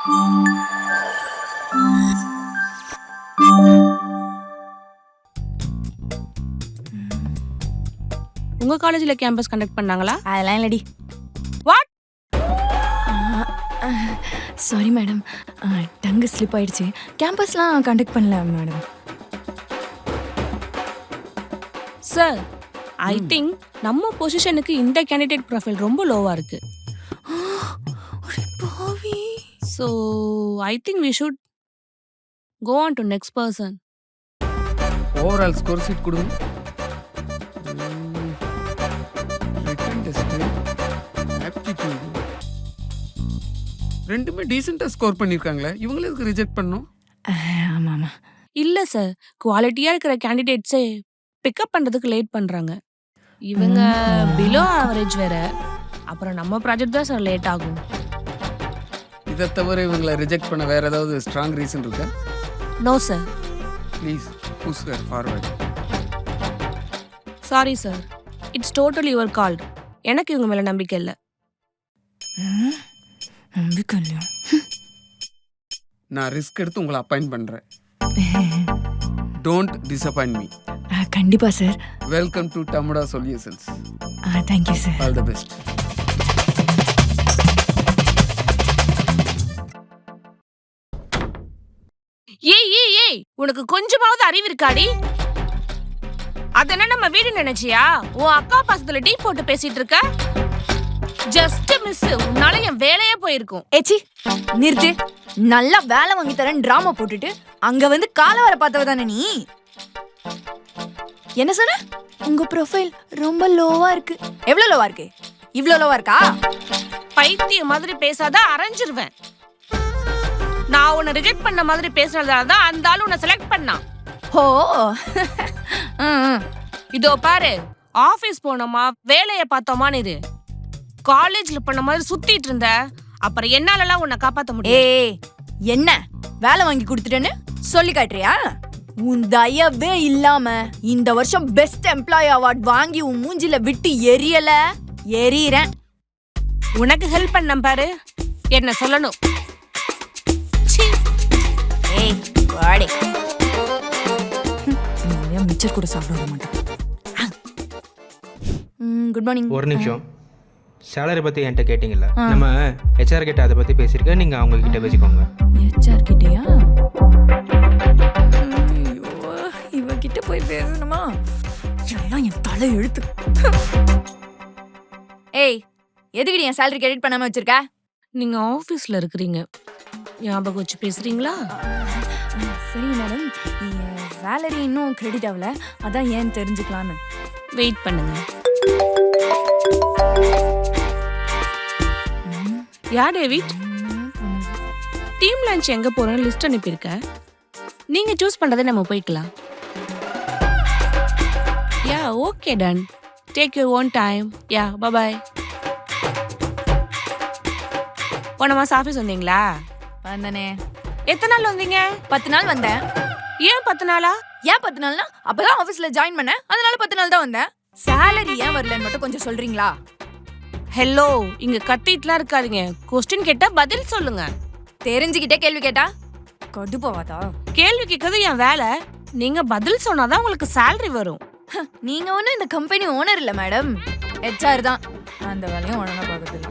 உங்க காலேஜ்ல campus conduct பண்ணாங்களா? அதெல்லாம் இல்லடி. What? Sorry madam, tongue slip ஆயிடுச்சு. கேம்பஸ்லாம் கண்டக்ட் பண்ணல மேடம். சார், ஐ திங்க் நம்ம பொசிஷனுக்கு இந்த கேண்டிடேட் ப்ரொஃபைல் ரொம்ப லோவா இருக்கு. So I think we should go on to next person. Overall score sheet கொடுங்க. ரிட்டன் டெஸ்ட், ஆப்டிடியூட் ரெண்டுமே டீசெண்டா ஸ்கோர் பண்ணிருக்காங்களே, இவங்களே எதுக்கு ரிஜெக்ட் பண்ணோம்? ஆமாம் ஆமாம். இல்ல சார், குவாலிட்டியா இருக்கிற கேண்டிடேட்ஸே பிக்கப் பண்றதுக்கு லேட் பண்றாங்க. இவங்க பிலோ ஆவரேஜ் வேற. அப்புறம் நம்ம ப்ராஜெக்ட் தான் சார் லேட் ஆகும். இதை தவிர இவங்களை ரிஜெக்ட் பண்ண வேற ஏதாவது ஸ்ட்ராங் ரீசன் இருக்கா? No sir. Please push her forward. Sorry sir, it's totally your call. எனக்கு இவங்க மேல நம்பிக்கை இல்லை. நம்பிக்கை இல்லையா? நான் ரிஸ்க் எடுத்து உங்களை அப்பாயிண்ட் பண்றேன். Don't disappoint me. கண்டிப்பா sir. Welcome to Tamuda solutions. Thank you sir. All the best. ஏய், உனக்கு கொஞ்சமாவது அறிவு இருக்காடி? அதென்ன நம்ம வீடு நினைச்சியா? உன் அக்கா பாசத்துல டீ போட்டு பேசிட்டு இருக்க. ஜஸ்ட் மிஸ், உன்னால என் வேலையே போயிருக்கும். ஏச்சி நிறுத்து. நல்லா வேலை வாங்கி தரேன் டிராமா போட்டுட்டு அங்க வந்து கால வர பார்த்தவ தானே நீ? என்ன சொன்ன? உங்க ப்ரொஃபைல் ரொம்ப லோவா இருக்கு. எவ்வளவு லோவா இருக்கு? இவ்ளோ லோவா இருக்கா? பைத்திய மாதிரி பேசாத, அரைஞ்சிருவேன். நான் உன்னை ரிஜெக்ட் பண்ண மாதிரி பேசுறதால தான் அந்த ஆளு உன்னை செலக்ட் பண்ணான். ஓ இதோ பாரு, ஆபீஸ் போனோமா வேலையை பார்த்தோமான்னு இரு. காலேஜ்ல பண்ண மாதிரி சுத்திட்டு இருந்த, அப்புறம் என்னாலலாம் உன்னை காப்பாத்த முடியும். ஏய், என்ன வேலை வாங்கி கொடுத்துட்டேன்னு சொல்லி காட்டுறியா? உன் தயவே இல்லாம இந்த வருஷம் பெஸ்ட் எம்ப்ளாயி அவார்ட் வாங்கி உன் மூஞ்சில விட்டு எரியல, எரியறேன். உனக்கு ஹெல்ப் பண்ண பாரு, என்ன சொல்லணும்? ஏய் வாடி. நான் மிச்சர் கூட சாப்பிட மாட்டேன். Good morning. ஒரு நிமிஷம். சேலரி பற்றி என்கிட்ட கேட்டிங்கல்ல, நம்ம ஹெச்ஆர் கிட்ட அதை பற்றி பேசியிருக்கேன். நீங்கள் அவங்க கிட்ட பேசிக்கோங்க. ஹெச்ஆர் கிட்டயா? இவகிட்ட போய் பேசணுமா? எல்லாம் என் தலை எழுத்து. ஏய், எதுக்கு என் சேலரி கிரெடிட் பண்ணாம வச்சிருக்க? நீங்க ஆபீஸ்ல இருக்கிறீங்க, ஞாபகம் வச்சு பேசுறீங்களா? சரி மேடம், சேலரி இன்னும் கிரெடிட் ஆகல, அதான் ஏன் தெரிஞ்சுக்கலான்னு. வெயிட் பண்ணுங்க. யா டேவிட், டீம் லஞ்ச் எங்க போறோம்னு லிஸ்ட் அனுப்பியிருக்க. நீங்க சூஸ் பண்றதை நம்ம போய்க்கலாம். Yeah okay done. Take your own time. Yeah bye bye. போன மாசம் ஆஃபீஸ் வந்தீங்களா? வந்தனே. எத்தனை நாள் வந்தீங்க? 10 நாள் வந்தேன். ஏன் 10 நாளா? ஏன் 10 நாள்னா அப்பதான் ஆபீஸ்ல ஜாயின் பண்ணேன், அதனால 10 நாள் தான் வந்தேன். சேலரி ஏன் வரலன்னு மட்டும் கொஞ்சம் சொல்றீங்களா? ஹலோ, இங்க கத்திட்டுலாம் இருக்காதீங்க. கொஸ்டின் கேட்டா பதில் சொல்லுங்க. தெரிஞ்சுக்கிட்டே கேள்வி கேட்டா கடுப்பாவாதா? கேள்வி கேட்கறது என் வேலை. நீங்க பதில் சொன்னாதான் உங்களுக்கு சேலரி வரும். நீங்க ஒன்னும் இந்த கம்பெனி ஓனர் இல்ல மேடம், ஹெச்ஆர் தான். அந்த வேலையும் ஒழுங்கா பார்க்கறது இல்ல.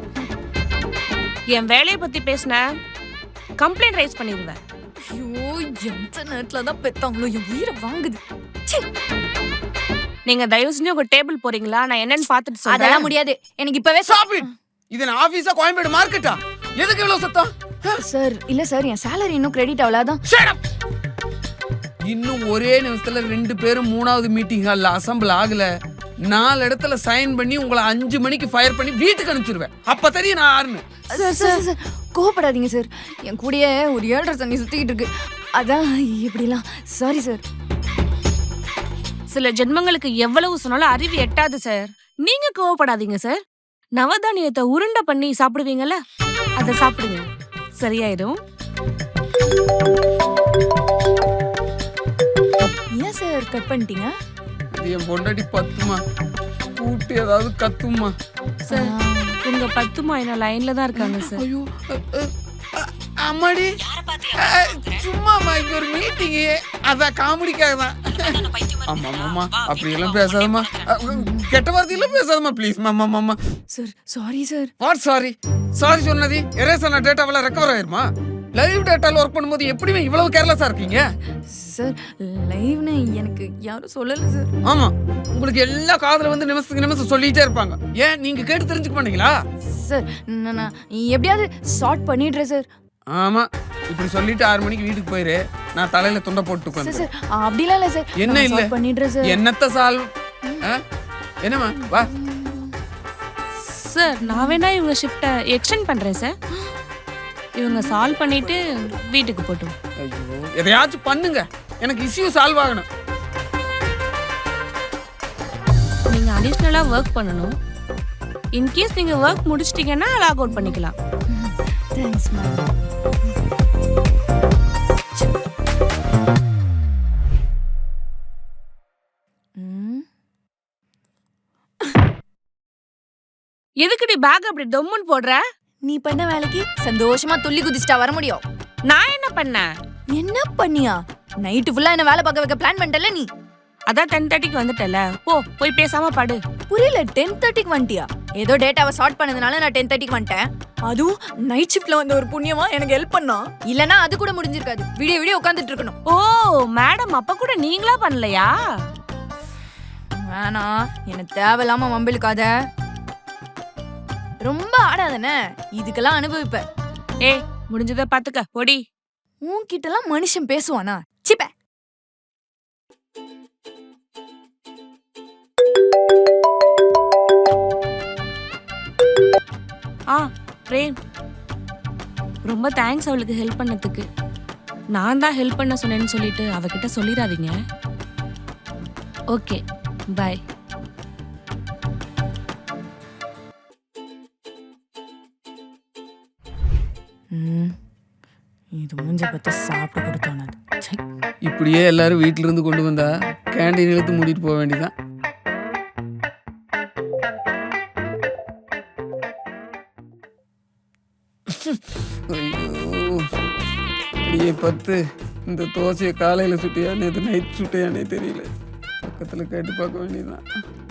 என் வேலையை பத்தி பேசின கம்ப்ளைண்ட் ரைஸ் பண்ணிடுவேன். ஐயோ, எந்த நேரத்துல தான் பெத்தாங்களோ, என் உயிரை வாங்குது. நீங்க தயவு செஞ்சு உங்க டேபிள் போறீங்களா? நான் என்னன்னு பார்த்துட்டு சொல்றேன். அதெல்லாம் முடியாது, எனக்கு இப்பவே. Stop it. இது நான் ஆபீஸா கோயம்பேடு மார்க்கெட்டா? எதுக்கு இவ்வளவு சத்தம்? சார் இல்ல சார், என் சேலரி இன்னும் கிரெடிட் ஆகலாதான். Shut up. இன்னும் ஒரே நிமிஷத்துல 2 பேரும் 3வது மீட்டிங் ஹால்ல அசெம்பிள் ஆகல. 4 இடத்துல சைன் பண்ணி உங்களை 5 மணிக்கு ஃபயர் பண்ணி வீட்டுக்கு அனுப்பிச்சிருவேன். அப்ப தெரியும் நான் யாருன்னு. சார் சார் சார் கோவப்படாதீங்க சார், என் கூடயே ஒரு 7.5 தண்ணி சுத்திக்கிட்டு இருக்கு, அதான் இப்படிலாம். Sorry sir. சில ஜென்மங்களுக்கு எவ்வளவு சொன்னாலும் அறிவு எட்டாது சார். நீங்க கோவப்படாதீங்க சார். நவதானியத்தை உருண்டை பண்ணி சாப்பிடுவீங்கல்ல, அதை சாப்பிடுங்க, சரியாயிடும். ஏன் சார் கட் பண்ணிட்டீங்க? என் பொண்டாட்டி பத்துமா கூட்டி ஏதாவது கத்துமா சார் உங்க 10 லைன்ல தான் இருக்காங்க சார். ஐயோ அம்மாடி சும்மாமா இங்க ஒரு மீட்டிங்கு அதான் காமெடிக்காக தான். ஆமா ஆமா அப்படி எல்லாம் பேசாதம்மா, கெட்ட வார்த்தையெல்லாம் பேசாதம்மா ப்ளீஸ். மாமா sir sorry sir. What sorry? Sorry சொன்னது எரேசர் டேட்டாவெல்லாம் ரெக்கவர் ஆயிருமா? லைவ் டேட்டால ஒர்க் பண்ணும்போது எப்படிமே இவ்வளவு கேர்லெஸ்ஸா இருக்கீங்க? சார் லைவ்னு எனக்கு யாரும் சொல்லல சார். ஆமா உங்களுக்கு எல்லா காதுல வந்து நிமிஷத்துக்கு நிமிஷம் சொல்லிட்டே இருப்பாங்க. ஏன் நீங்க கேட்டு தெரிஞ்சுக்க மாட்டீங்களா? சார் நான் எப்படியாவது ஷார்ட் பண்ணிடுறேன் சார். ஆமா இப்படி சொல்லிட்டு 6 மணிக்கு வீட்டுக்கு போயிரு. நான் தலையில துண்டை போட்டு சார் உட்கார்ந்து. சார் அப்படிலாம் இல்ல சார். என்ன நான் இல்ல? short பண்ணிடுறேன் சார். என்னத்த சால்வ்? என்னம்மா வா. சார் நான் வேணா இவங்க ஷிஃப்ட்டை எக்ஸ்டெண்ட் பண்றேன் சார். இவங்க சால்வ் பண்ணிட்டு வீட்டுக்கு போட்டும். ஐயோ எதையாச்சும் பண்ணுங்க, எனக்கு இஷ்யூ சால்வ் ஆகணும். நீங்க அடிஷ்னலா ஒர்க் பண்ணணும். இன்கேஸ் நீங்க ஒர்க் முடிச்சிட்டீங்கன்னா லாக் அவுட் பண்ணிக்கலாம். Thanks ma'am. எதுக்குடி பேக் அப்படி டொம்முன்னு போடுற? நீ பண்ண வேலைக்கு சந்தோஷமா துள்ளி குதிச்சிட்டா வர முடியும். நான் என்ன பண்ணேன்? என்ன பண்ணியா? நைட்டு ஃபுல்லா என்ன வேலை பார்க்க வைக்க பிளான் பண்ணிட்டல நீ. அதான் 10:30க்கு வந்துட்டல. போய் பேசாம படு. புரியல 10:30க்கு வந்துட்டியா? ஏதோ டேட்டாவை ஷார்ட் பண்ணதுனால நான் 10:30க்கு வந்துட்டேன். அதுவும் நைட் ஷிஃப்ட்ல வந்த ஒரு புண்ணியமா எனக்கு ஹெல்ப் பண்ணா. இல்லனா அது கூட முடிஞ்சிருக்காது. விடிய உட்கார்ந்துட்டு இருக்கணும். ஓ மேடம் அப்ப கூட நீங்களா பண்ணலையா? வேணா எனக்கு தேவையில்லாம வம்பிழுக்காத. ரொம்ப ஆடாதனே, இதுக்கெல்லாம் அனுபவிப்ப. ஏய் முடிஞ்சத பாத்துக்க போடி. உன்கிட்டலாம் மனுஷன் பேசுவானா? சிப்ப. பிரேம் ரொம்ப தேங்க்ஸ் அவளுக்கு ஹெல்ப் பண்ணதுக்கு. நான் தான் ஹெல்ப் பண்ண சொன்னேன்னு சொல்லிட்டு அவகிட்ட சொல்லிடாதீங்க. Okay bye. இது மூஞ்ச பத்தி சாப்பிட கொடுத்தானது. இப்படியே எல்லாரும் வீட்ல இருந்து கொண்டு வந்தா கேண்டீன் இழுத்து மூடிட்டு போக வேண்டியதான். ஐயோ அப்படியே பத்து இந்த தோசையை காலையில சுட்டியா நேற்று நைட் சுட்டையானே தெரியல. பக்கத்துல கேட்டு பார்க்க வேண்டியதுதான்.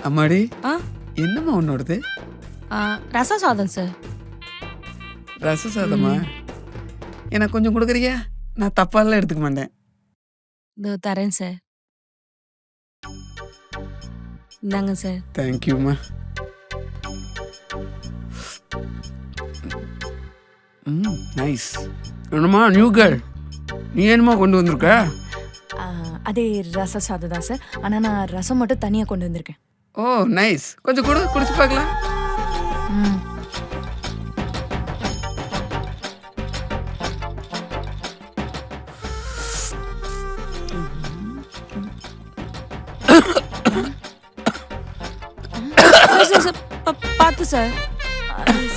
அம்மாடி என்னம்மா உன்னோடது? ரச சாதம் சார். ரச சாதமா? எனக்கு கொஞ்சம் கொடுக்குறியா? நான் தப்பாலாம் எடுத்துக்க மாட்டேன். இதோ தரேன் சார். இந்தாங்க சார். தேங்க்யூம்மா. நைஸ். என்னம்மா நியூ கேர்ள், நீ என்னமா கொண்டு வந்திருக்க? அதே ரச சாதம் தான் சார். ஆனா நான் ரசம் மட்டும் தனியா கொண்டு வந்திருக்கேன். ஓ நைஸ். கொஞ்சம் குடிச்சு பார்க்கலாம். பார்த்து சார்.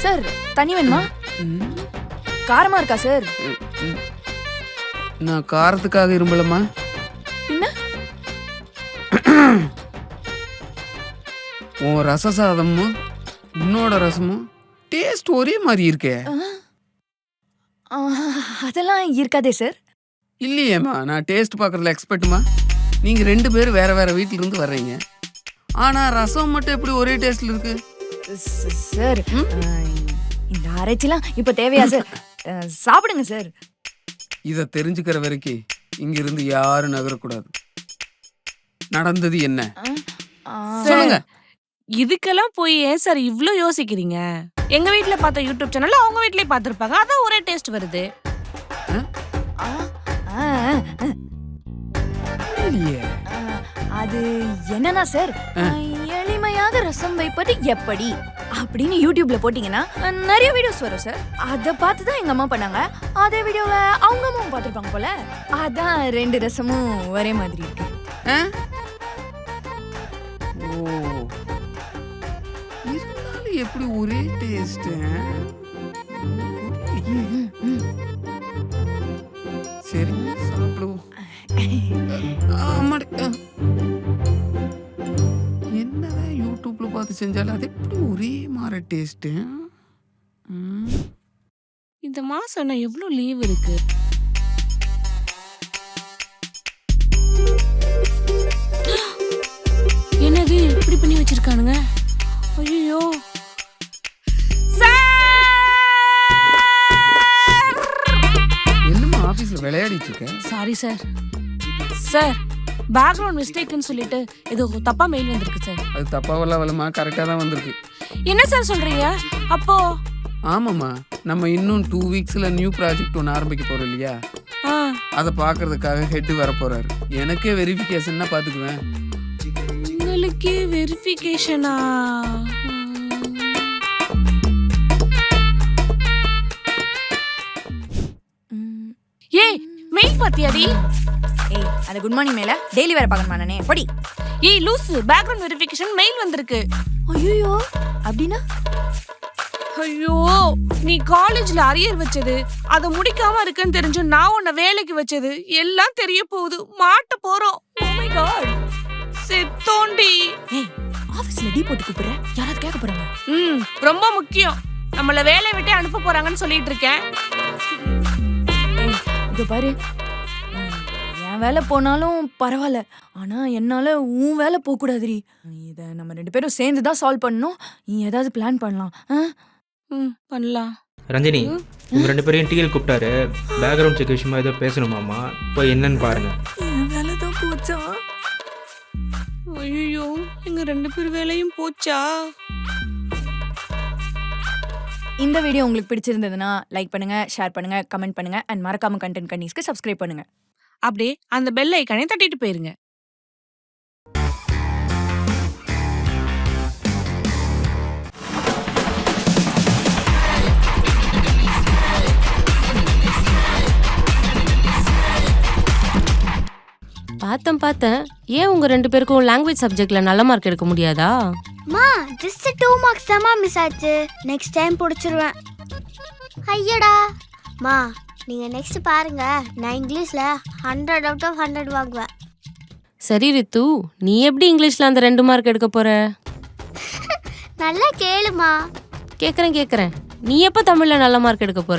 சார் தண்ணி வேணுமா? காரமா இருக்கா சார்? நான் காரத்துக்காக இரும்பலம்மா. என்ன? உன் ரச சாதமும் உன்னோட ரசமும் டேஸ்ட் ஒரே மாதிரி இருக்கே. அதெல்லாம் இருக்காதே சார். இல்லையேம்மா, நான் டேஸ்ட் பார்க்கறதுல எக்ஸ்பர்ட்டுமா. நீங்க 2 பேரும் வேற வேற வீட்ல இருந்து வர்றீங்க. ஆனா ரசம் மட்டும் எப்படி ஒரே டேஸ்ட்ல இருக்கு? சார் இந்த ஆராய்ச்சிலாம் இப்ப தேவையா சார்? சாப்பிடுங்க சார். இத தெரிஞ்சுக்கிற வரைக்கும் இங்க இருந்து யாரும் நகரக்கூடாது. நடந்தது என்ன சொல்லுங்க. இதுக்கெல்லாம் போய் ஏன் சார் இவ்ளோ யோசிக்கிறீங்க? எங்க வீட்ல பார்த்த யூடியூப் சேனல்ல அவங்க வீட்லயே பார்த்திருப்பாங்க. அதான் ஒரே டேஸ்ட் வருது. அது என்னன்னா சார், எளிமையாக ரசம் வைப்பது எப்படி அப்படின்னு யூடியூப்ல போட்டீங்கன்னா நிறைய வீடியோஸ் வரும் சார். அதை பார்த்து தான் எங்க அம்மா பண்ணாங்க. அதே வீடியோவை அவங்க அம்மாவும் பார்த்துருப்பாங்க போல. அதான் 2 ரசமும் ஒரே மாதிரி இருக்கு. இருந்தாலும் எப்படி ஒரே டேஸ்ட்? சரி சாப்பிடுவோம். என்னதான் யூடியூப்ல பார்த்து செஞ்சாலும் அது எப்படி ஒரே மாதிரி டேஸ்ட்? இந்த இந்த மாசம் என்ன எவ்வளவு லீவ் இருக்கு? என்னது இப்படி பண்ணி வச்சிருக்கானுங்க? ஐயோ என்னம்மா ஆபீஸ்ல விளையாடிட்டு இருக்க? Sorry sir. சார் பேக்ரவுண்ட் மிஸ்டேக்னு சொல்லிட்டு ஏதோ தப்பா மெயில் வந்திருக்கு சார். அது தப்பாவெல்லாம் வரலமா, கரெக்டா தான் வந்திருக்கு. என்ன சார் சொல்றீங்க? அப்போ ஆமாம்மா, நம்ம இன்னும் 2 வீக்ஸ்ல நியூ ப்ராஜெக்ட் ஒன்று ஆரம்பிக்க போறோம் இல்லையா? ஆ, அதை பார்க்கறதுக்காக ஹெட் வர போறாரு. எனக்கே வெரிஃபிகேஷன்னா பாத்துக்குவேன். உங்களுக்கே வெரிஃபிகேஷனா? ஏய் மெயில் பாத்தியாடி? ஏய் அந்த குட் மார்னிங் மேல டெய்லி வேற பார்க்கணுமா நானே? படி. ஏய் லூசு, பேக்ரவுண்ட் வெரிஃபிகேஷன் மெயில் வந்திருக்கு. ஐயோ அப்படின்னா? ஐயோ, நீ காலேஜ்ல அரியர் வச்சது, அத முடிக்காம இருக்குன்னு தெரிஞ்சு நான் உன்னை வேலைக்கு வச்சது எல்லாம் தெரிய போகுது. மாட்ட போறோம். Oh my God. செத்தோண்டி. ஏய் ஆபீஸ்ல டீ போட்டு கூப்பிடுற, யாராவது கேட்க போறாங்க. ரொம்ப முக்கியம். நம்மள வேலையை விட்டு அனுப்ப போறாங்கன்னு சொல்லிட்டு இருக்கேன். ஏய் இது பாரு, என் வேலை போனாலும் பரவாயில்ல, ஆனா என்னால உன் வேலை போக கூடாதுரி. இத நம்ம 2 பேரும் சேர்ந்து தான் சால்வ் பண்ணணும். நீ ஏதாவது பிளான் பண்ணலாம். பண்ணலாம். ரஞ்சினி, உங்க 2 பேரையும் டீல் கூப்பிட்டாரு. பேக்ரவுண்ட் செக் விஷயமா ஏதோ பேசணுமாமா, போய் என்னன்னு பாருங்க. என் வேலை தான் போச்சா? ஐயோ, எங்க 2 பேர் வேலையும் போச்சா? இந்த வீடியோ உங்களுக்கு பிடிச்சிருந்ததுன்னா லைக் பண்ணுங்க, ஷேர் பண்ணுங்க, கமெண்ட் பண்ணுங்க அண்ட் மறக்காம கண்டென்ட் கன்னிஸ்க்கு சப்ஸ்கிரைப் பண்ணுங்க. அப்படியே அந்த பெல் ஐகானை தட்டிட்டு போயிருங்க. பார்த்தேன். ஏன் உங்க 2 பேருக்கும் லாங்குவேஜ் சப்ஜெக்ட்ல நல்ல மார்க் எடுக்க முடியாதா? மா ஜஸ்ட் 2 மார்க்ஸ் தான்மா மிஸ் ஆச்சு. நெக்ஸ்ட் டைம் பிடிச்சிருவேன். ஐயடா மா, நீங்க நெக்ஸ்ட் பாருங்க, நான் இங்கிலீஷ்ல 100 out of 100 வாங்குவேன். சரி ரித்து, நீ எப்படி இங்கிலீஷ்ல அந்த 2 மார்க் எடுக்க போற? நல்லா கேளுமா. கேக்குறேன். நீ எப்ப தமிழ்ல நல்ல மார்க் எடுக்க போற?